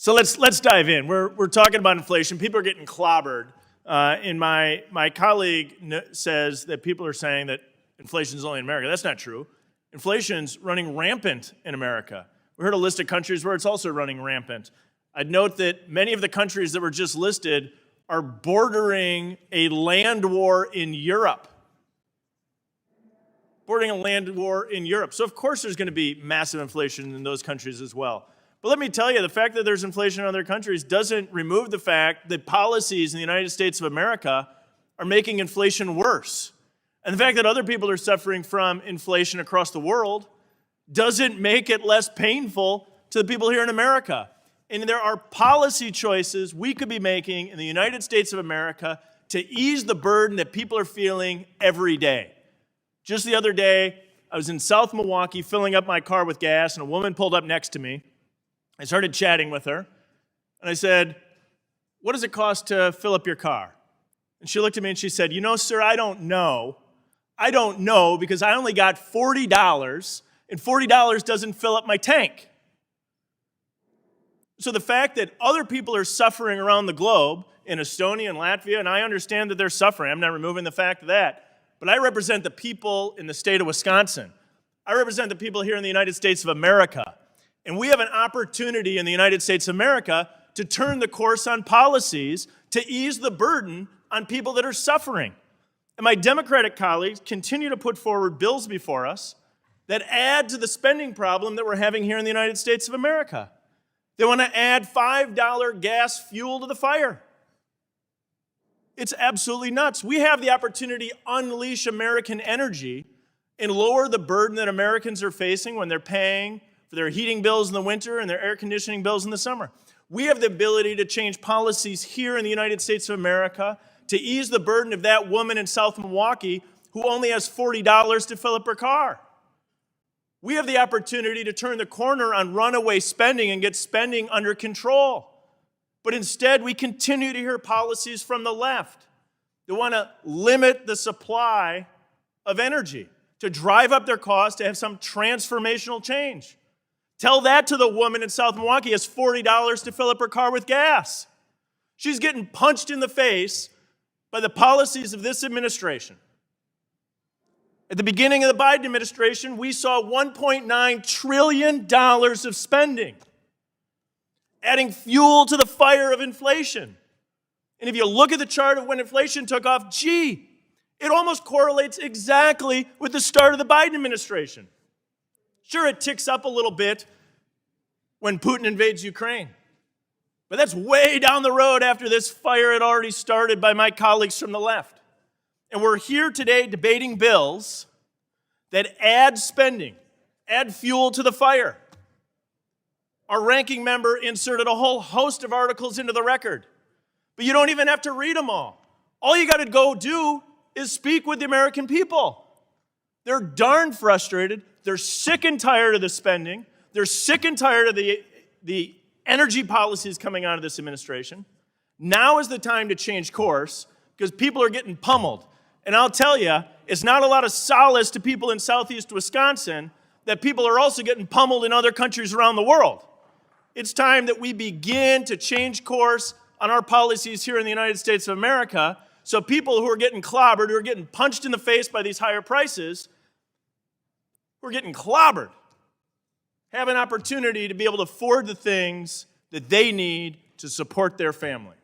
So let's dive in. We're talking about inflation. People are getting clobbered. And my colleague says that people are saying that inflation is only in America. That's not true. Inflation's running rampant in America. We heard a list of countries where it's also running rampant. I'd note that many of the countries that were just listed are bordering a land war in Europe. Bordering a land war in Europe. So of course there's going to be massive inflation in those countries as well. But let me tell you, the fact that there's inflation in other countries doesn't remove the fact that policies in the United States of America are making inflation worse. And the fact that other people are suffering from inflation across the world doesn't make it less painful to the people here in America. And there are policy choices we could be making in the United States of America to ease the burden that people are feeling every day. Just the other day, I was in South Milwaukee filling up my car with gas, and a woman pulled up next to me. I started chatting with her, and I said, "What does it cost to fill up your car?" And she looked at me and she said, "You know, sir, I don't know. I don't know because I only got $40, and $40 doesn't fill up my tank." So the fact that other people are suffering around the globe, in Estonia and Latvia, and I understand that they're suffering. I'm not removing the fact of that. But I represent the people in the state of Wisconsin. I represent the people here in the United States of America. And we have an opportunity in the United States of America to turn the course on policies to ease the burden on people that are suffering. And my Democratic colleagues continue to put forward bills before us that add to the spending problem that we're having here in the United States of America. They want to add $5 gas fuel to the fire. It's absolutely nuts. We have the opportunity to unleash American energy and lower the burden that Americans are facing when they're paying for their heating bills in the winter and their air conditioning bills in the summer. We have the ability to change policies here in the United States of America to ease the burden of that woman in South Milwaukee who only has $40 to fill up her car. We have the opportunity to turn the corner on runaway spending and get spending under control. But instead, we continue to hear policies from the left that want to limit the supply of energy, to drive up their costs, to have some transformational change. Tell that to the woman in South Milwaukee who has $40 to fill up her car with gas. She's getting punched in the face by the policies of this administration. At the beginning of the Biden administration, we saw $1.9 trillion of spending, adding fuel to the fire of inflation. And if you look at the chart of when inflation took off, it almost correlates exactly with the start of the Biden administration. Sure, it ticks up a little bit when Putin invades Ukraine. But that's way down the road after this fire had already started by my colleagues from the left. And we're here today debating bills that add spending, add fuel to the fire. Our ranking member inserted a whole host of articles into the record. But you don't even have to read them all. All you got to go do is speak with the American people. They're darn frustrated. They're sick and tired of the spending. They're sick and tired of the energy policies coming out of this administration. Now is the time to change course because people are getting pummeled. And I'll tell you, it's not a lot of solace to people in southeast Wisconsin that people are also getting pummeled in other countries around the world. It's time that we begin to change course on our policies here in the United States of America so people who are getting clobbered, who are getting punched in the face by these higher prices, who are getting clobbered, have an opportunity to be able to afford the things that they need to support their family.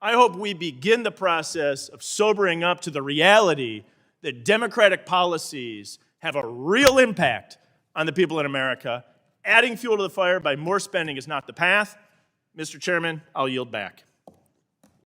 I hope we begin the process of sobering up to the reality that Democratic policies have a real impact on the people in America. Adding fuel to the fire by more spending is not the path. Mr. Chairman, I'll yield back.